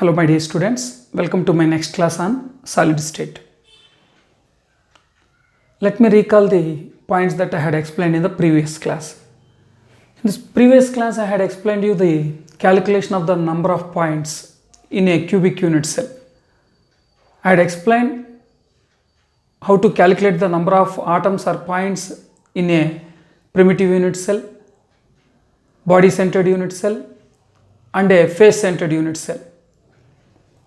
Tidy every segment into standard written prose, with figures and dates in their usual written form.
Hello my dear students, welcome to my next class on solid state. Let me recall the points that I had explained in the previous class. In this previous class I had explained you the calculation of the number of points in a cubic unit cell. I had explained how to calculate the number of atoms or points in a primitive unit cell, body centered unit cell and a face centered unit cell.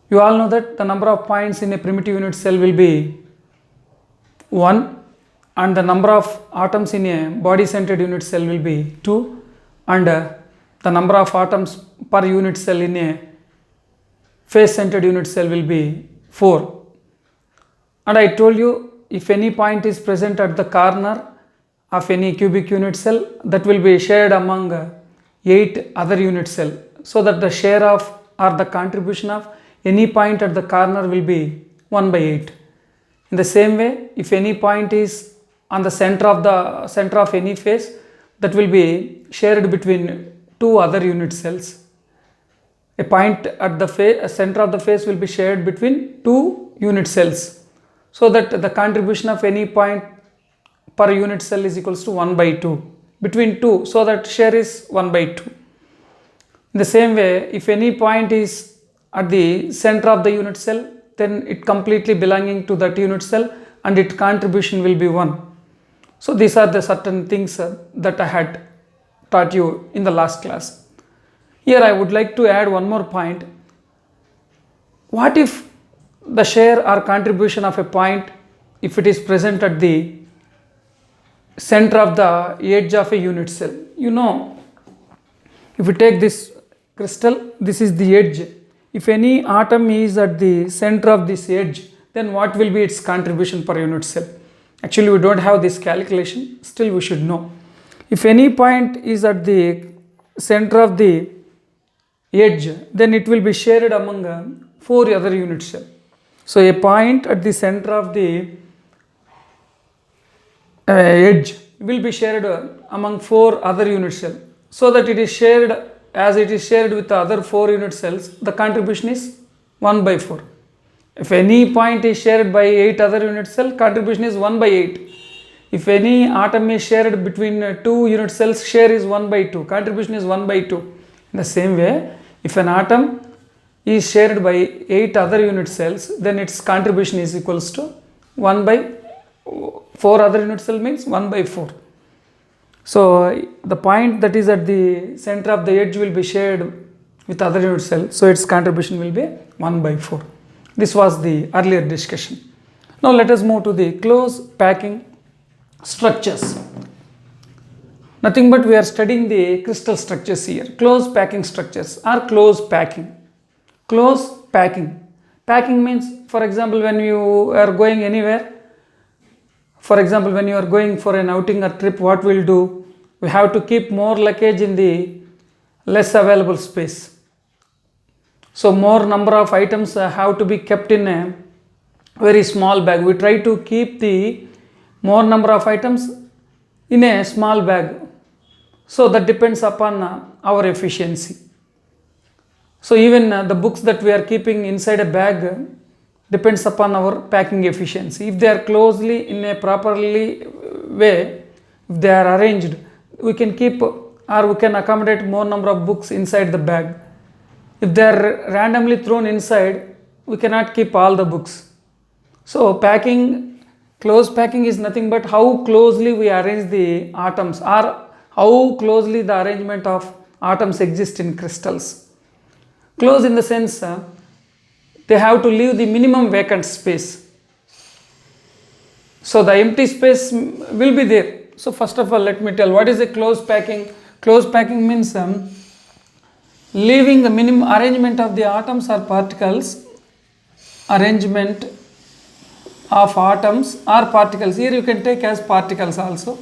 You all know that the number of points in a primitive unit cell will be 1 and the number of atoms in a body centered unit cell will be 2 and the number of atoms per unit cell in a face centered unit cell will be 4. And I told you if any point is present at the corner of any cubic unit cell, that will be shared among 8 other unit cells, so that the share of or the contribution of any point at the corner will be 1 by 8. In the same way, if any point is on the center of any face, that will be shared between 2 other unit cells. A point at the center of the face will be shared between 2 unit cells, so that the contribution of any point per unit cell is equals to 1 by 2 between 2, so that share is 1 by 2. In the same way, if any point is at the center of the unit cell, then it completely belonging to that unit cell and its contribution will be 1. So these are the certain things that I had taught you in the last class. Here I would like to add one more point. What if the share or contribution of a point, if it is present at the center of the edge of a unit cell? You know, if we take this crystal, this is the edge. If any atom is at the center of this edge, then what will be its contribution per unit cell? Actually, we don't have this calculation, still we should know. If any point is at the center of the edge, then it will be shared among 4 other unit cells. So a point at the center of the edge will be shared among 4 other unit cells, so that it is shared. As it is shared with the other 4 unit cells, the contribution is 1 by 4. If any point is shared by 8 other unit cells, contribution is 1 by 8. If any atom is shared between 2 unit cells, share is 1 by 2, contribution is 1 by 2. In the same way, if an atom is shared by 8 other unit cells, then its contribution is equals to 1 by 4 other unit cell means 1 by 4. So the point that is at the center of the edge will be shared with other unit cell, so its contribution will be 1 by 4. This was the earlier discussion. Now let us move to the close packing structures. Nothing but we are studying the crystal structures here. Close packing structures or close packing. Close packing. Packing means, for example, when you are going anywhere, for example, when you are going for an outing or trip, what we'll do? We have to keep more luggage in the less available space. So more number of items have to be kept in a very small bag. We try to keep the more number of items in a small bag. So that depends upon our efficiency. So even the books that we are keeping inside a bag depends upon our packing efficiency. If they are closely in a properly way, if they are arranged, we can keep or we can accommodate more number of books inside the bag. If they are randomly thrown inside, we cannot keep all the books. So packing, close packing is nothing but how closely we arrange the atoms or how closely the arrangement of atoms exist in crystals. Close in the sense they have to leave the minimum vacant space. So the empty space will be there. So first of all, let me tell what is a close packing. Close packing means leaving the minimum arrangement of the atoms or particles. Arrangement of atoms or particles. Here you can take as particles also.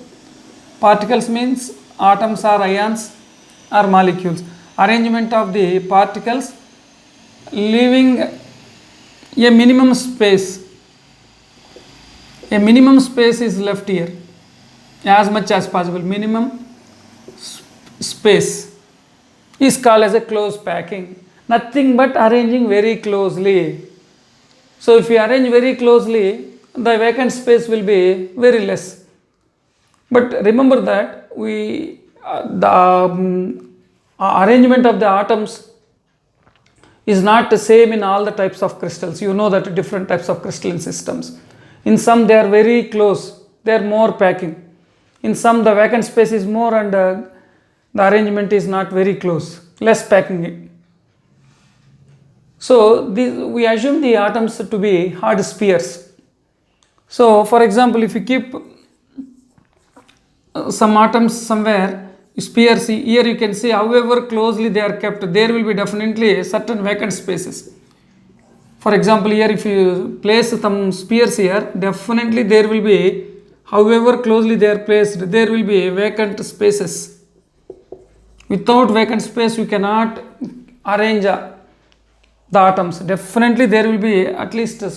Particles means atoms or ions or molecules. Arrangement of the particles leaving a minimum space. A minimum space is left here as much as possible. Minimum space is called as a close packing. Nothing but arranging very closely. So if you arrange very closely, the vacant space will be very less. But remember that the arrangement of the atoms is not the same in all the types of crystals. You know that different types of crystalline systems. In some they are very close, they are more packing. In some the vacant space is more and the arrangement is not very close, less packing. So we assume the atoms to be hard spheres. So for example, if you keep some atoms somewhere, spheres, here you can see however closely they are kept, there will be definitely certain vacant spaces. For example, here if you place some spheres here, definitely there will be, however closely they are placed, there will be vacant spaces. Without vacant space you cannot arrange the atoms. Definitely there will be at least a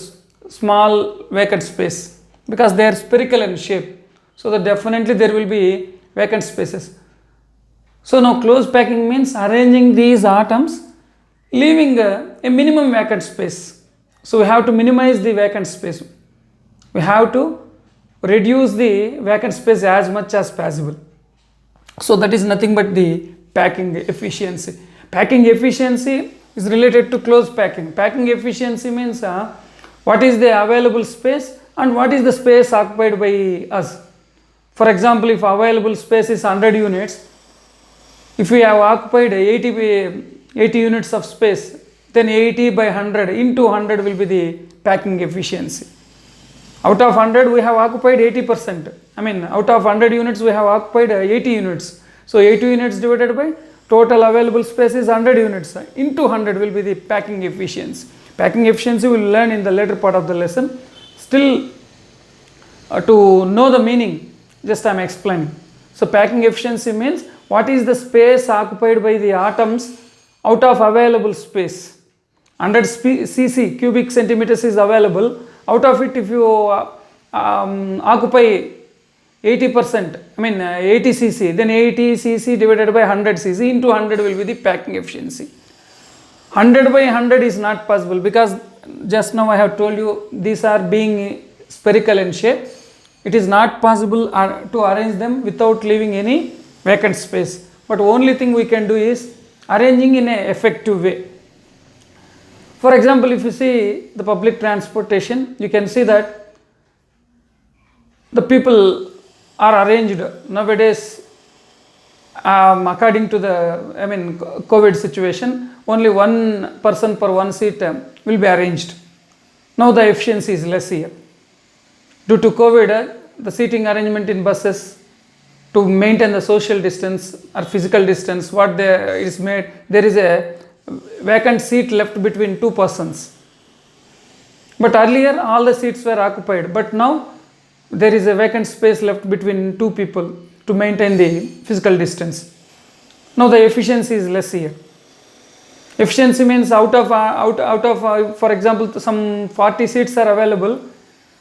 small vacant space because they are spherical in shape. So that definitely there will be vacant spaces. So now close packing means arranging these atoms leaving a minimum vacant space. So we have to minimize the vacant space. We have to reduce the vacant space as much as possible. So that is nothing but the packing efficiency. Packing efficiency is related to close packing. Packing efficiency means what is the available space and what is the space occupied by us. For example, if available space is 100 units, if we have occupied 80 units of space, then 80 by 100 into 100 will be the packing efficiency. Out of 100 we have occupied 80%. Out of 100 units we have occupied 80 units. So 80 units divided by total available space is 100 units. Into 100 will be the packing efficiency. Packing efficiency we will learn in the later part of the lesson. Still, to know the meaning, just I am explaining. So packing efficiency means what is the space occupied by the atoms out of available space. 100 cc cubic centimeters is available. Out of it, if you occupy 80%, 80 cc, then 80 cc divided by 100 cc into 100 will be the packing efficiency. 100 by 100 is not possible because just now I have told you these are being spherical in shape. It is not possible to arrange them without leaving any vacant space. But only thing we can do is arranging in an effective way. For example, if you see the public transportation, you can see that the people are arranged nowadays according to the COVID situation. Only one person per one seat will be arranged. Now the efficiency is less here. Due to COVID, the seating arrangement in buses to maintain the social distance or physical distance, what there is made, there is a vacant seat left between two persons. But earlier all the seats were occupied, but now there is a vacant space left between two people to maintain the physical distance. Now the efficiency is less here. Efficiency means out of for example some 40 seats are available,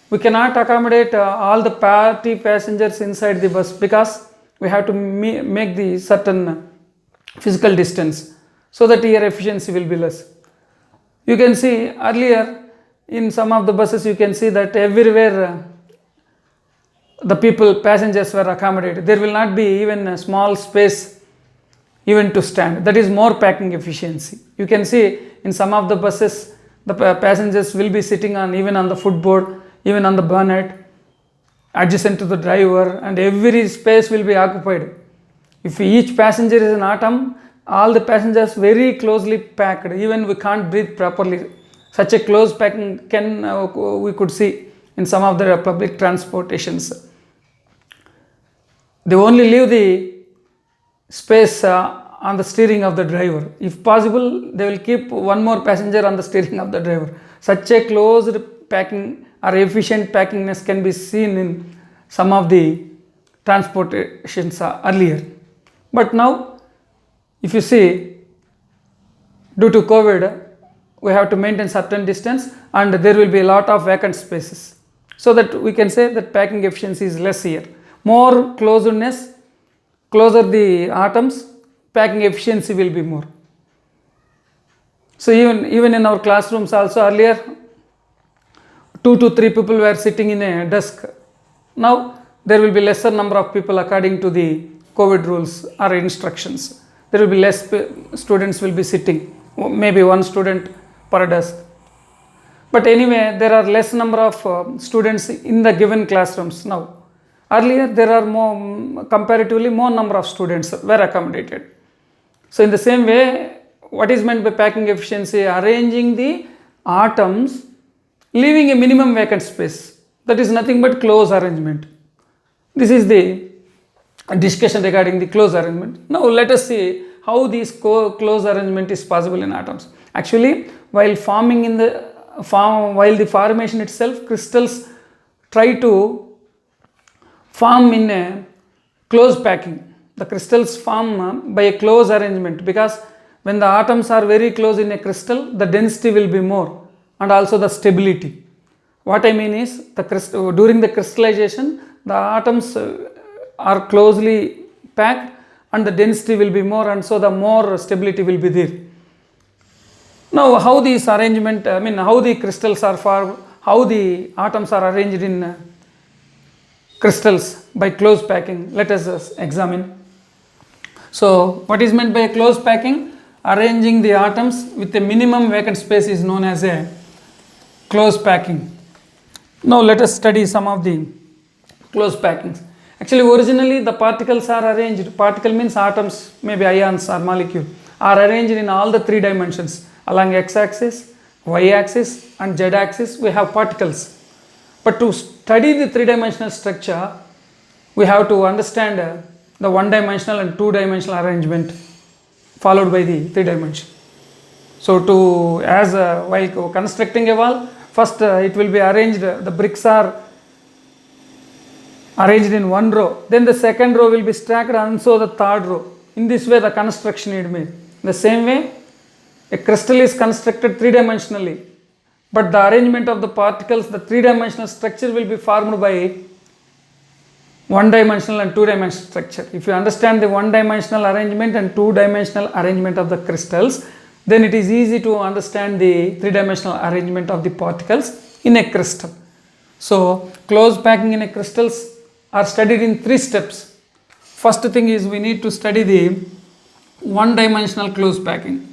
we cannot accommodate all the party passengers inside the bus because we have to make the certain physical distance, so that your efficiency will be less. You can see earlier in some of the buses you can see that everywhere the passengers were accommodated. There will not be even a small space even to stand. That is more packing efficiency. You can see in some of the buses the passengers will be sitting even on the footboard, even on the bonnet, adjacent to the driver, and every space will be occupied. If each passenger is an atom, all the passengers very closely packed, even we can't breathe properly. Such a close packing we could see in some of the public transportations. They only leave the space on the steering of the driver. If possible, they will keep one more passenger on the steering of the driver. Such a closed packing or efficient packingness can be seen in some of the transportations earlier. But now, if you see, due to COVID, we have to maintain certain distance and there will be a lot of vacant spaces. So that we can say that packing efficiency is less here. More closeness, closer the atoms, packing efficiency will be more. So even in our classrooms also, earlier 2 to 3 people were sitting in a desk. Now there will be lesser number of people according to the COVID rules or instructions. There will be less students will be sitting, maybe one student per desk. But anyway, there are less number of students in the given classrooms now. Earlier there are comparatively more number of students were accommodated. So in the same way, what is meant by packing efficiency? Arranging the atoms, leaving a minimum vacant space. That is nothing but close arrangement. This is the discussion regarding the close arrangement. Now let us see how this close arrangement is possible in atoms. Actually, while the formation itself, crystals try to form in a close packing. The crystals form by a close arrangement, because when the atoms are very close in a crystal, the density will be more and also the stability. What I mean is, during the crystallization, the atoms are closely packed and the density will be more, and so the more stability will be there. Now how this arrangement, how the crystals are formed, how the atoms are arranged in crystals by close packing, let us examine. So what is meant by close packing? Arranging the atoms with a minimum vacant space is known as a close packing. Now let us study some of the close packings. Actually, originally the particles are arranged, particle means atoms, maybe ions or molecule, are arranged in all the 3 dimensions. Along x-axis, y-axis and z-axis we have particles. But to study the 3-dimensional structure, we have to understand the 1-dimensional and 2-dimensional arrangement followed by the 3-dimension. So while constructing a wall, first it will be arranged, the bricks are arranged in one row, then the second row will be stacked and so the third row. In this way the construction is made. The same way, a crystal is constructed 3-dimensionally, but the arrangement of the particles, the 3-dimensional structure will be formed by 1-dimensional and 2-dimensional structure. If you understand the 1-dimensional arrangement and 2-dimensional arrangement of the crystals, then it is easy to understand the 3-dimensional arrangement of the particles in a crystal. So close packing in a crystals are studied in 3 steps. First thing is, we need to study the 1-dimensional close packing.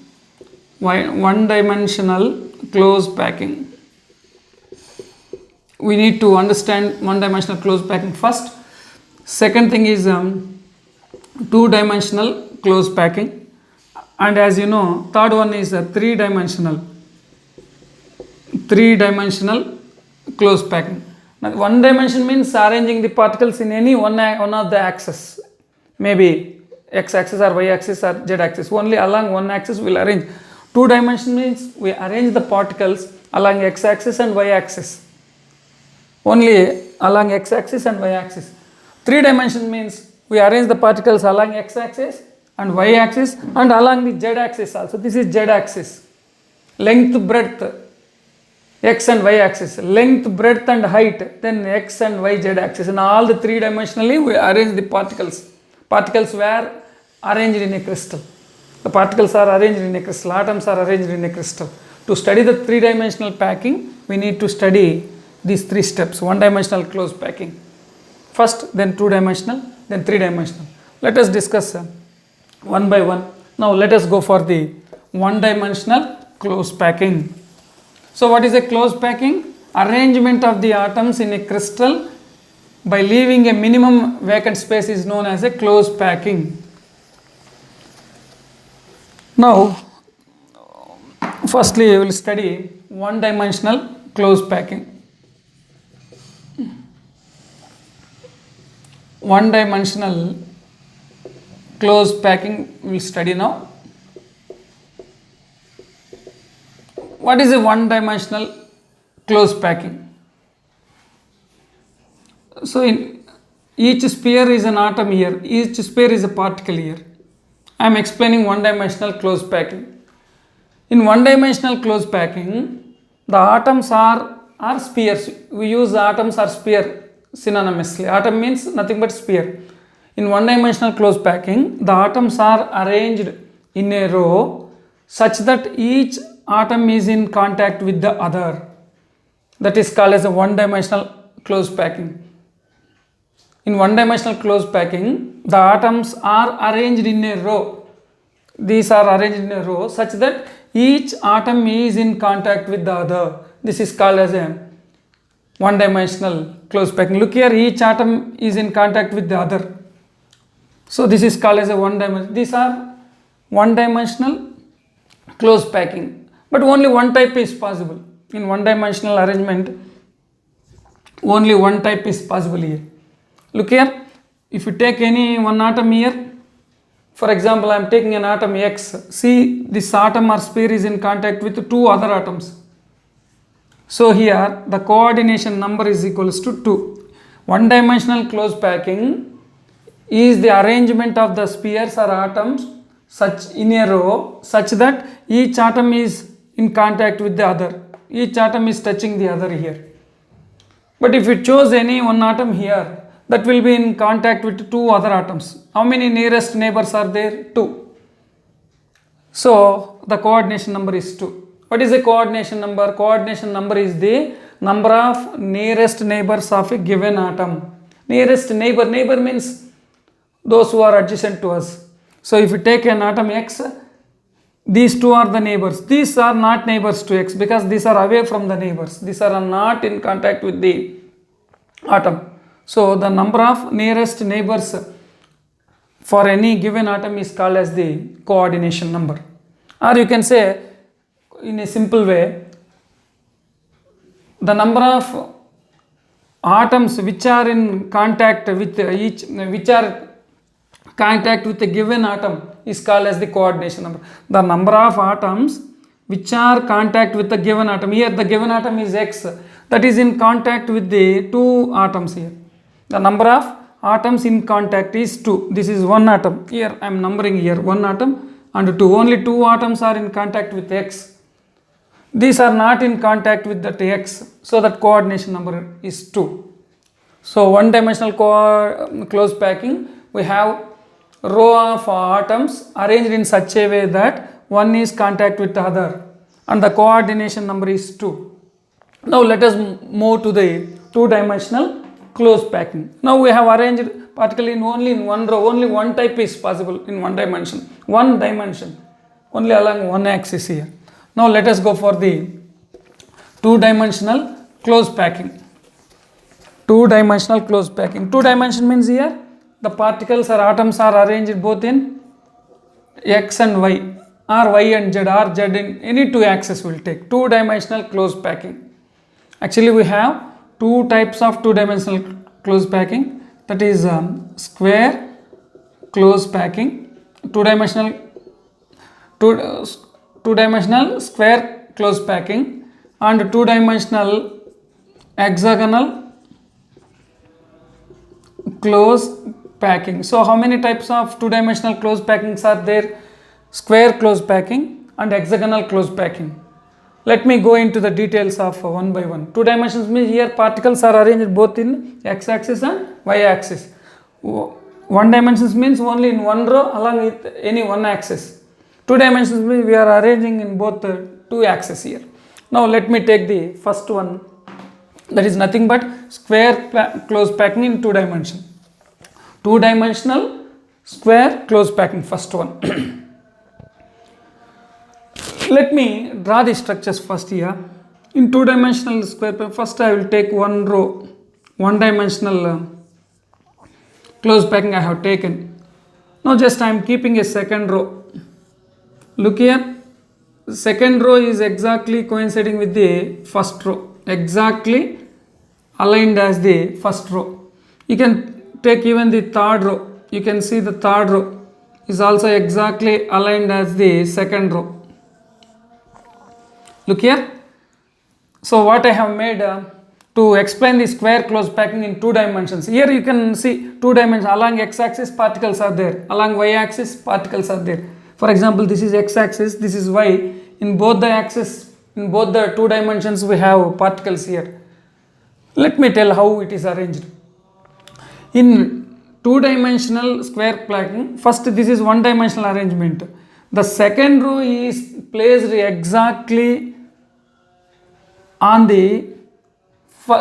1-dimensional close packing. We need to understand 1-dimensional close packing first. Second thing is 2-dimensional close packing, and as you know, third one is a 3-dimensional close packing. Now 1 dimension means arranging the particles in any one of the axes, maybe x-axis or y-axis or z-axis. Only along one axis we will arrange. 2 dimension means we arrange the particles along x-axis and y-axis, only along x-axis and y-axis. 3 dimension means we arrange the particles along x-axis and y-axis and along the z-axis also. This is z-axis, length, breadth, x and y-axis, length, breadth and height, then x and y, z-axis. In all the 3-dimensionally we arrange the particles. Particles were arranged in a crystal. The particles are arranged in a crystal, atoms are arranged in a crystal. To study the 3-dimensional packing, we need to study these 3 steps. 1-dimensional close packing first, then 2-dimensional, then 3-dimensional. Let us discuss one by one. Now let us go for the 1-dimensional close packing. So what is a close packing? Arrangement of the atoms in a crystal by leaving a minimum vacant space is known as a close packing. Now, firstly, we will study 1-dimensional close packing. 1-dimensional close packing we will study now. What is a 1-dimensional close packing? So, in each sphere is an atom here, each sphere is a particle here. I am explaining 1-dimensional close packing. In 1-dimensional close packing, the atoms are spheres. We use atoms or sphere synonymously. Atom means nothing but sphere. In 1-dimensional close packing, the atoms are arranged in a row such that each atom is in contact with the other. That is called as a one-dimensional close packing. In one-dimensional close packing, the atoms are arranged in a row. These are arranged in a row such that each atom is in contact with the other. This is called as a one-dimensional close packing. Look here, each atom is in contact with the other. So this is called as a one-dimensional. These are one-dimensional close packing. But only one type is possible. In one-dimensional arrangement, only one type is possible here. Look here, if you take any one atom here, for example, I am taking an atom X. See, this atom or sphere is in contact with two other atoms. So here, the coordination number is equals to 2. One-dimensional close packing is the arrangement of the spheres or atoms such in a row such that each atom is in contact with the other. Each atom is touching the other here. But if you choose any one atom here, that will be in contact with two other atoms. How many nearest neighbors are there? 2. So the coordination number is 2. What is the coordination number? Coordination number is the number of nearest neighbors of a given atom. Nearest neighbor means those who are adjacent to us. So if you take an atom X, these two are the neighbors. These are not neighbors to X because these are away from the neighbors. These are not in contact with the atom. So the number of nearest neighbors for any given atom is called as the coordination number. Or you can say in a simple way, the number of atoms which are in contact with contact with a given atom is called as the coordination number. The number of atoms which are contact with the given atom. Here the given atom is X, that is in contact with the two atoms here. The number of atoms in contact is 2. This is one atom. Here I am numbering here 1 atom and 2. Only 2 atoms are in contact with X. These are not in contact with that X. So that coordination number is 2. So one-dimensional close packing, we have row of atoms arranged in such a way that one is contact with the other and the coordination number is 2. Now let us move to the two-dimensional close packing. Now we have arranged particle only in one row. Only one type is possible in one dimension. One dimension. Only along one axis here. Now let us go for the two-dimensional close packing. Two-dimensional close packing. Two dimension means here the particles or atoms are arranged both in X and Y, or Y and Z, or Z in any two axes will take. Two-dimensional close packing. Actually we have two types of two-dimensional close packing, that is square close packing, two-dimensional square close packing, and two-dimensional hexagonal close packing. So how many types of two-dimensional close packings are there? Square close packing and hexagonal close packing. Let me go into the details of one by one. Two dimensions means here particles are arranged both in x-axis and y-axis. One dimensions means only in one row along with any one axis. Two dimensions means we are arranging in both the two axes here. Now let me take the first one, that is nothing but square close packing in two dimension. Two dimensional square close packing, first one. Let me draw the structures first here. In two-dimensional square packing, first I will take one row, one-dimensional close packing I have taken. Now just I am keeping a second row. Look here, second row is exactly coinciding with the first row, exactly aligned as the first row. You can take even the third row. You can see the third row is also exactly aligned as the second row. Look here. So what I have made to explain the square close packing in two dimensions. Here you can see two dimensions. Along x-axis particles are there. Along y-axis particles are there. For example, this is x-axis, this is y. In both the axis, in both the two dimensions we have particles here. Let me tell how it is arranged. In two-dimensional square packing, first this is one-dimensional arrangement. The second row is placed exactly on the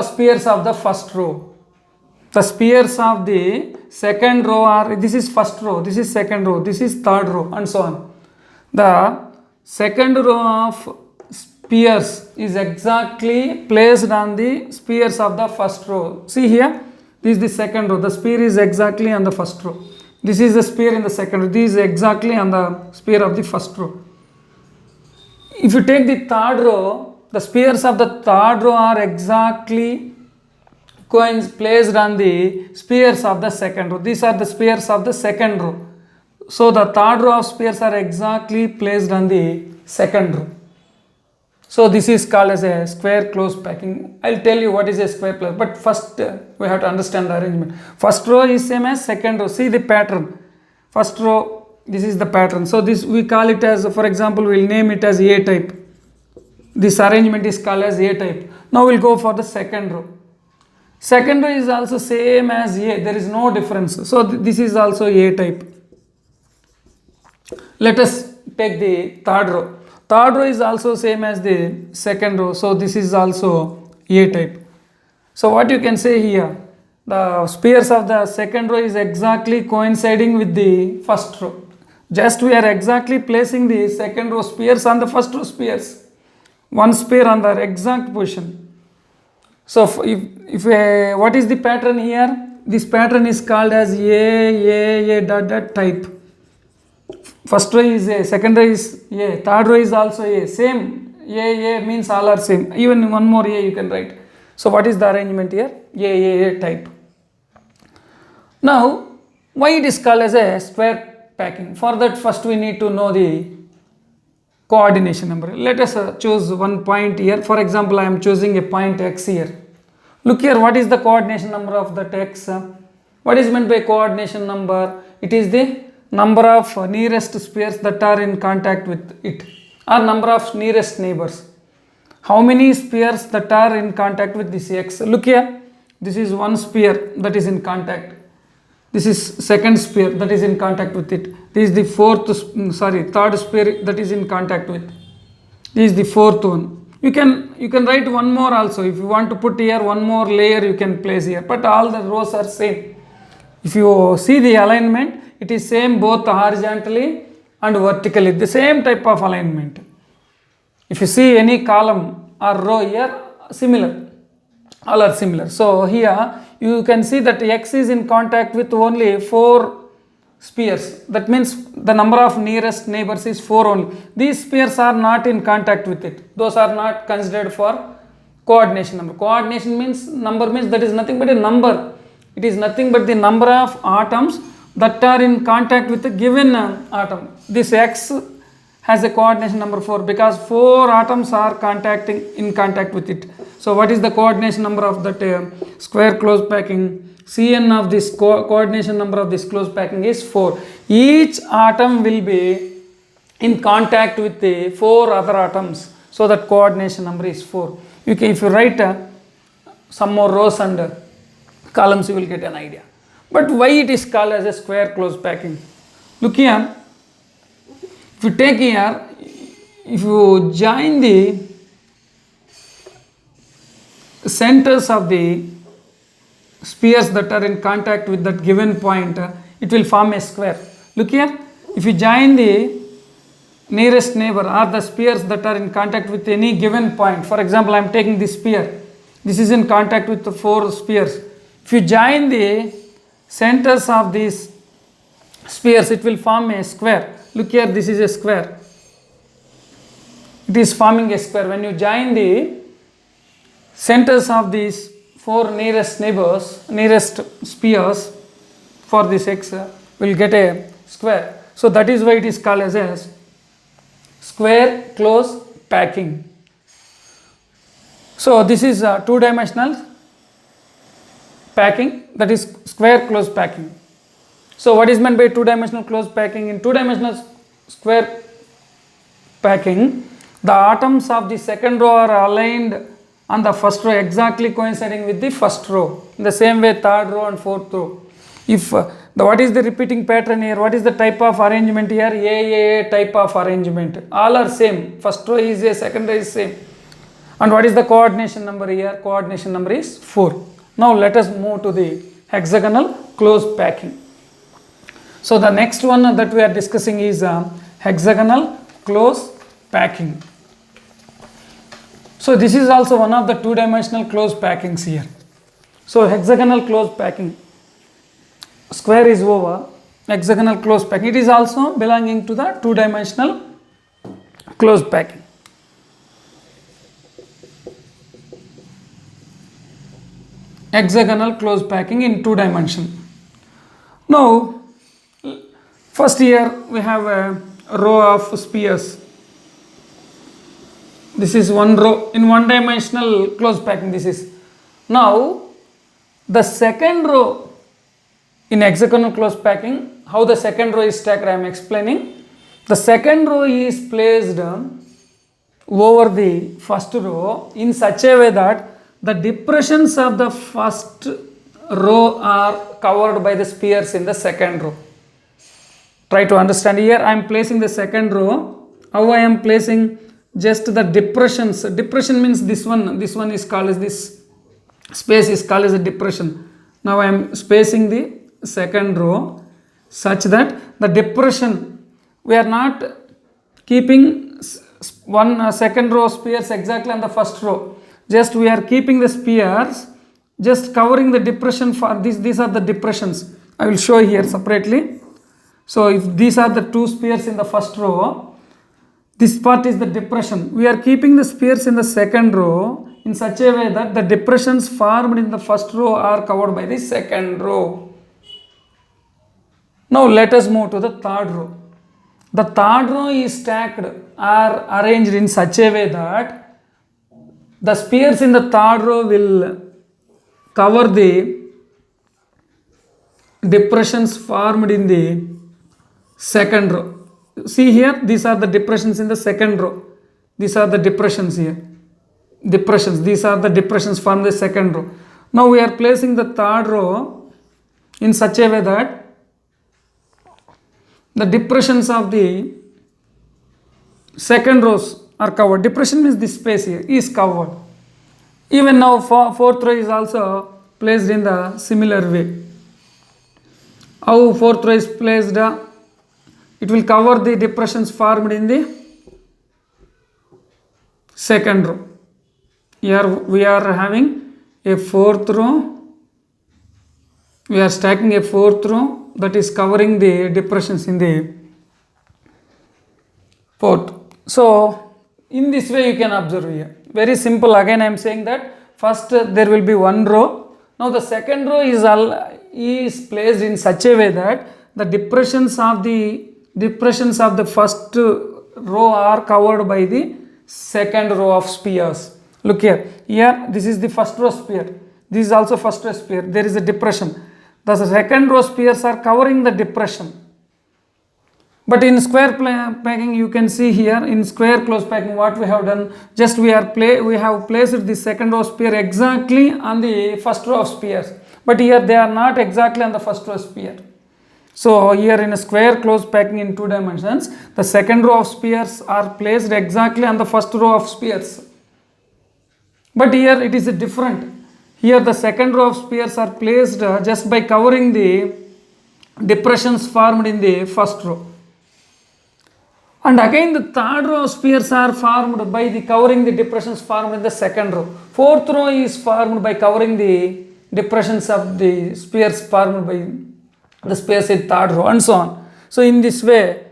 spheres of the first row. The spheres of the second row are, this is first row, this is second row, this is third row, and so on. The second row of spheres is exactly placed on the spheres of the first row. See here, this is the second row, the sphere is exactly on the first row. This is the sphere in the second row, this is exactly on the sphere of the first row. If you take the third row, the spheres of the third row are exactly placed on the spheres of the second row. These are the spheres of the second row. So the third row of spheres are exactly placed on the second row. So this is called as a square close packing. I'll tell you what is a square close, but first we have to understand the arrangement. First row is same as second row. See the pattern. First row, this is the pattern. So this we call it as, for example, we'll name it as A type. This arrangement is called as A type. Now we'll go for the second row. Second row is also same as A. There is no difference. So this is also A type. Let us take the third row. Third row is also same as the second row. So this is also A type. So what you can say here, the spheres of the second row is exactly coinciding with the first row. Just we are exactly placing the second row spheres on the first row spheres. One sphere on the exact position. So if what is the pattern here? This pattern is called as A dot type. First row is A, second row is A, third row is also A. Same, A means all are same. Even one more A you can write. So what is the arrangement here? A type. Now, why it is called as a square packing? For that, first we need to know the coordination number. Let us choose one point here. For example, I am choosing a point X here. Look here, what is the coordination number of that X? What is meant by coordination number? It is the number of nearest spheres that are in contact with it, or number of nearest neighbors. How many spheres that are in contact with this X? Look here, this is one sphere that is in contact. This is second sphere that is in contact with it. This is the third sphere that is in contact with. This is the fourth one. You can write one more also. If you want to put here one more layer, you can place here. But all the rows are same. If you see the alignment, it is same both horizontally and vertically. The same type of alignment. If you see any column or row here, similar. All are similar. So here you can see that X is in contact with only 4 spheres. That means the number of nearest neighbors is 4 only. These spheres are not in contact with it. Those are not considered for coordination number. Coordination means number means that is nothing but a number. It is nothing but the number of atoms that are in contact with a given atom. This X has a coordination number 4 because 4 atoms are in contact with it. So what is the coordination number of that square close packing? Cn of this coordination number of this close packing is 4. Each atom will be in contact with the 4 other atoms. So that coordination number is 4. If you write some more rows and columns, you will get an idea. But why it is called as a square close packing? Look here. If you take here, if you join the centers of the spheres that are in contact with that given point, it will form a square. Look here. If you join the nearest neighbor or the spheres that are in contact with any given point, for example, I am taking this sphere. This is in contact with the 4 spheres. If you join the centers of these spheres, it will form a square. Look here, this is a square. It is forming a square. When you join the centers of these 4 nearest spheres for this X, will get a square. So that is why it is called as a square close packing. So this is 2-dimensional packing, that is square close packing. So what is meant by 2-dimensional close packing? In 2-dimensional square packing, the atoms of the second row are aligned on the first row exactly coinciding with the first row. In the same way, third row and fourth row. If What is the repeating pattern here? What is the type of arrangement here? A type of arrangement. All are same. First row is A, second row is same. And what is the coordination number here? Coordination number is 4. Now let us move to the hexagonal close packing. So the next one that we are discussing is hexagonal close packing. So this is also one of the two-dimensional close packings here. So hexagonal close packing. Square is over. Hexagonal close packing. It is also belonging to the two-dimensional close packing. Hexagonal close packing in 2 dimension. Now, first here we have a row of spheres. This is one row in 1 dimensional close packing. This is. Now, the second row in hexagonal close packing, how the second row is stacked, I am explaining. The second row is placed over the first row in such a way that the depressions of the first row are covered by the spheres in the second row. Try to understand here. I am placing the second row. How I am placing? Just the depressions. Depression means this one is called as this space is called as a depression. Now I am spacing the second row such that the depression, we are not keeping second row spheres exactly on the first row. Just we are keeping the spheres, just covering the depression for this. These are the depressions. I will show here separately. So if these are the 2 spheres in the first row, this part is the depression. We are keeping the spheres in the second row in such a way that the depressions formed in the first row are covered by the second row. Now let us move to the third row. The third row is stacked or arranged in such a way that the spheres in the third row will cover the depressions formed in the second row. See here, these are the depressions in the second row. These are the depressions here. Depressions. These are the depressions formed in the second row. Now we are placing the third row in such a way that the depressions of the second rows are covered. Depression means this space here is covered. Even now fourth row is also placed in the similar way. How fourth row is placed? It will cover the depressions formed in the second row. Here we are having a fourth row. We are stacking a fourth row that is covering the depressions in the fourth. So in this way you can observe here. Very simple. Again I am saying that first there will be one row. Now the second row is placed in such a way that the depressions of the first row are covered by the second row of spheres. Look here. Here this is the first row sphere. This is also first row sphere. There is a depression. The second row spheres are covering the depression. But in square packing, you can see here in square close packing what we have done. Just we have placed the second row sphere exactly on the first row of spheres. But here they are not exactly on the first row sphere. So here in a square close packing in 2 dimensions, the second row of spheres are placed exactly on the first row of spheres. But here it is different. Here the second row of spheres are placed just by covering the depressions formed in the first row. And again the third row of spheres are formed by the covering the depressions formed in the second row. Fourth row is formed by covering the depressions of the spheres formed by the space in third row and so on. So in this way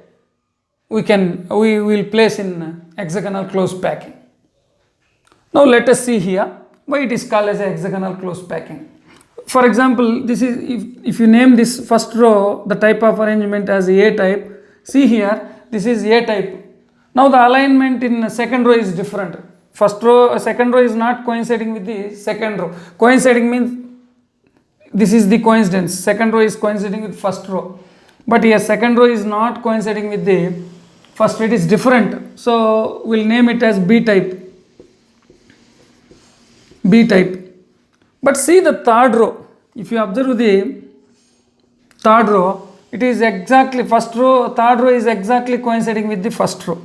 we will place in hexagonal close packing. Now let us see here why it is called as a hexagonal close packing. For example, this is if you name this first row the type of arrangement as A type. See here, this is A type. Now the alignment in second row is different. Second row is not coinciding with the second row. Coinciding means this is the coincidence. Second row is coinciding with first row. But here second row is not coinciding with the first row. It is different. So we'll name it as B type. B type. But see the third row. If you observe the third row, it is exactly first row, third row is exactly coinciding with the first row.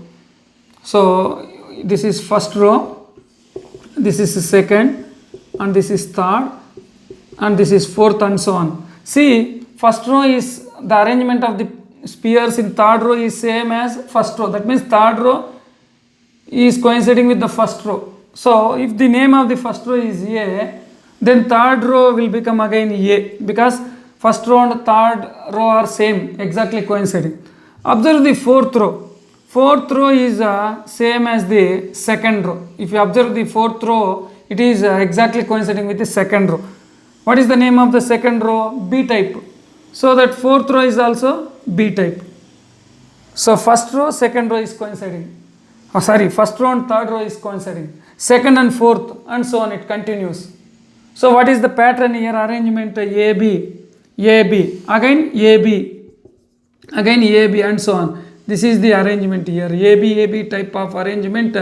So this is first row, this is the second, and this is third, and this is fourth, and so on. See, first row is the arrangement of the spheres in third row is same as first row. That means third row is coinciding with the first row. So if the name of the first row is A, then third row will become again A, because first row and third row are same, exactly coinciding. Observe the fourth row. Fourth row is same as the second row. If you observe the fourth row, it is exactly coinciding with the second row. What is the name of the second row? B type. So that fourth row is also B type. So first row, second row is coinciding. Oh, sorry, first row and third row is coinciding. Second and fourth, and so on, it continues. So what is the pattern here? Arrangement AB, AB, again AB, again AB, and so on. This is the arrangement here. AB, AB type of arrangement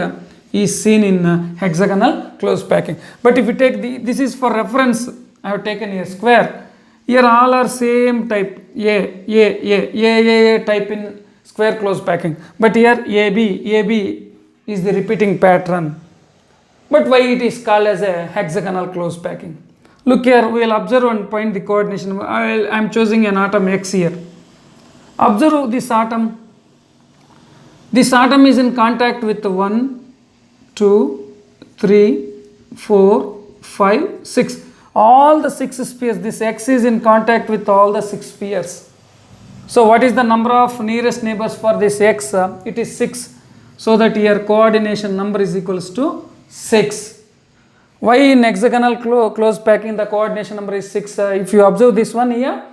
is seen in hexagonal close packing. But if you take this is for reference, I have taken a square. Here all are same type, A type in square close packing. But here AB is the repeating pattern. But why it is called as a hexagonal close packing? Look here, we will observe and point the coordination. I am choosing an atom X here. Observe this atom. This atom is in contact with 1, 2, 3, 4, 5, 6. All the 6 spheres. This X is in contact with all the 6 spheres. So what is the number of nearest neighbors for this X? It is 6. So that here coordination number is equals to 6. Why in hexagonal close packing the coordination number is 6? If you observe this one here,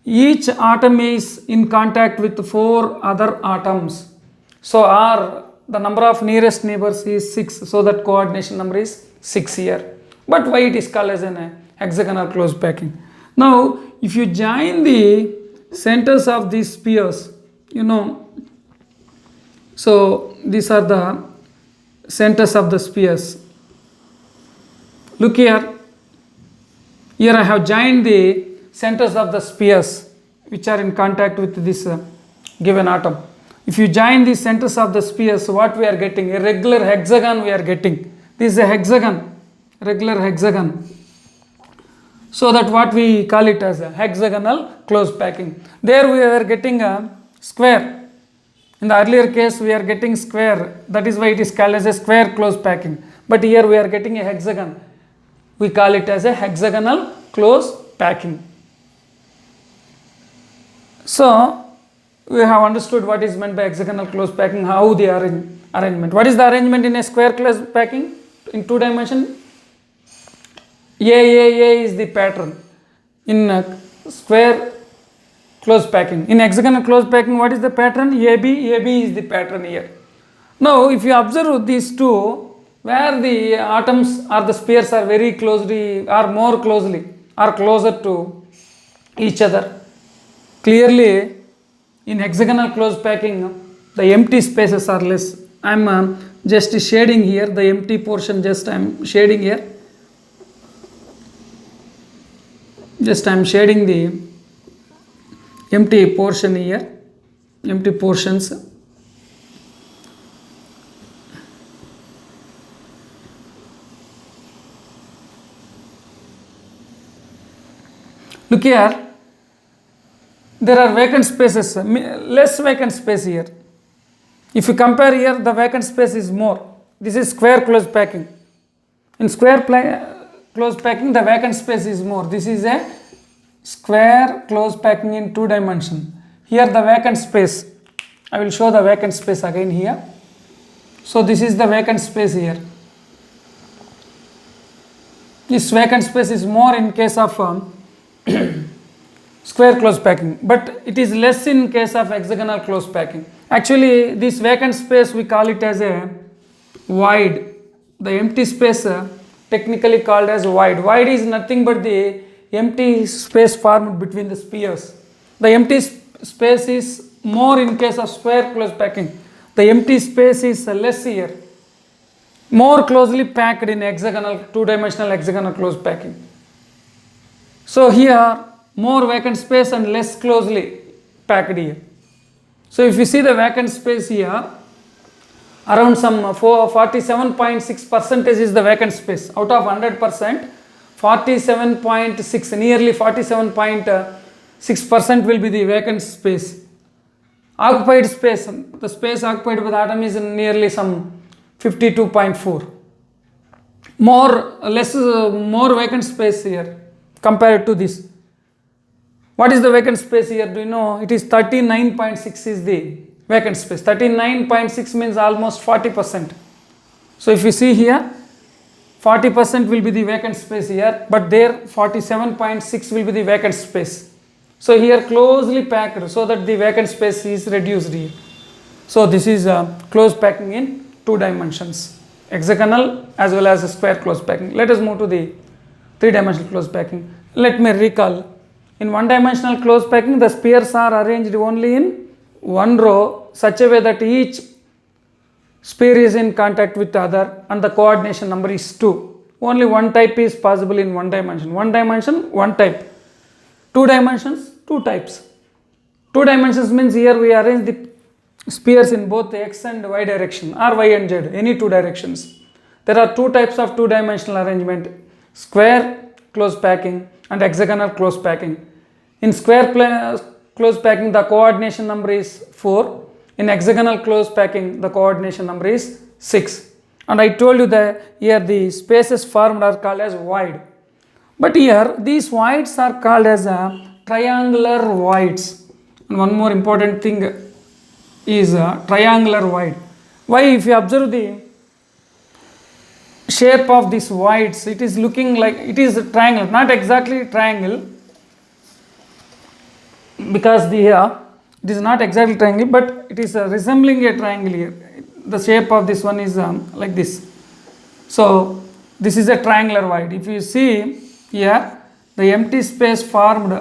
each atom is in contact with 4 other atoms. So the number of nearest neighbors is 6. So that coordination number is 6 here. But why it is called as an hexagonal close packing? Now if you join the centers of these spheres, so these are the centers of the spheres. Look here. Here I have joined the centers of the spheres which are in contact with this given atom. If you join the centers of the spheres, what we are getting? A regular hexagon we are getting. This is a hexagon, regular hexagon. So that what we call it as a hexagonal close packing. There we are getting a square. In the earlier case we are getting square. That is why it is called as a square close packing. But here we are getting a hexagon. We call it as a hexagonal close packing. So we have understood what is meant by hexagonal close packing, how the arrangement. What is the arrangement in a square close packing in 2 dimension? A is the pattern in square close packing. In hexagonal close packing, what is the pattern? AB is the pattern here. Now if you observe these two, where the atoms or the spheres are very closely or more closely or closer to each other, clearly in hexagonal close packing the empty spaces are less. I am just shading here the empty portion, just I am shading here. Just I am shading the empty portion here, empty portions. Look here, there are vacant spaces, less vacant space here. If you compare here, the vacant space is more. This is square close packing. In square close packing, the vacant space is more. This is a square close packing in 2 dimension. Here the vacant space, I will show the vacant space again here. So this is the vacant space here. This vacant space is more in case of square close packing, but it is less in case of hexagonal close packing. Actually this vacant space we call it as a void. The empty space technically called as void. Void is nothing but the empty space formed between the spheres. The empty space is more in case of square close packing. The empty space is less here, more closely packed in hexagonal 2-dimensional hexagonal close packing. So here more vacant space and less closely packed here. So if you see the vacant space here, around some 47.6% is the vacant space. Out of 100%, 47.6, nearly 47.6% will be the vacant space. Occupied space, the space occupied by the atom is nearly some 52.4. More vacant space here compared to this. What is the vacant space here? Do you know? It is 39.6 is the vacant space. 39.6 means almost 40%. So if you see here, 40% will be the vacant space here, but there 47.6 will be the vacant space. So here closely packed so that the vacant space is reduced here. So this is close packing in 2 dimensions, hexagonal as well as a square close packing. Let us move to the 3-dimensional close packing. Let me recall. In 1-dimensional close packing, the spheres are arranged only in one row such a way that each sphere is in contact with the other and the coordination number is 2. Only one type is possible in 1 dimension. 1 dimension, one type. 2 dimensions, 2 types. 2 dimensions means here we arrange the spheres in both the x and y direction or y and z, any 2 directions. There are 2 types of 2-dimensional arrangement: square close packing and hexagonal close packing. In square close packing, the coordination number is 4. In hexagonal close packing, the coordination number is 6. And I told you that here the spaces formed are called as void. But here these voids are called as triangular voids. And one more important thing is triangular void. Why? If you observe the shape of these voids, it is looking like it is a triangle, not exactly triangle, because it is not exactly triangle, but it is resembling a triangle here. The shape of this one is like this. So this is a triangular void. If you see here, the empty space formed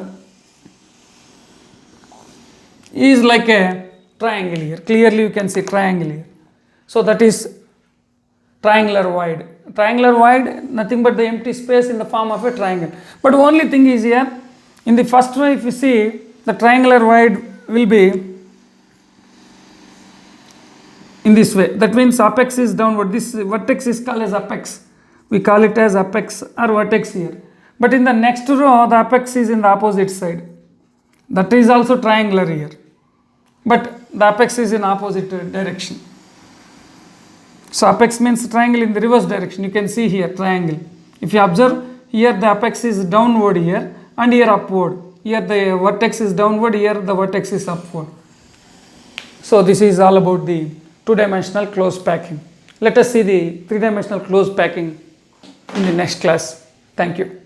is like a triangle here. Clearly you can see triangle here. So that is triangular void. Triangular void, nothing but the empty space in the form of a triangle. But only thing is here, in the first one if you see, the triangular void will be in this way. That means apex is downward. This vertex is called as apex. We call it as apex or vertex here. But in the next row, the apex is in the opposite side. That is also triangular here. But the apex is in opposite direction. So apex means triangle in the reverse direction. You can see here triangle. If you observe here, the apex is downward here and here upward. Here the vertex is downward, here the vertex is upward. So this is all about the 2-dimensional close packing. Let us see the 3-dimensional close packing in the next class. Thank you.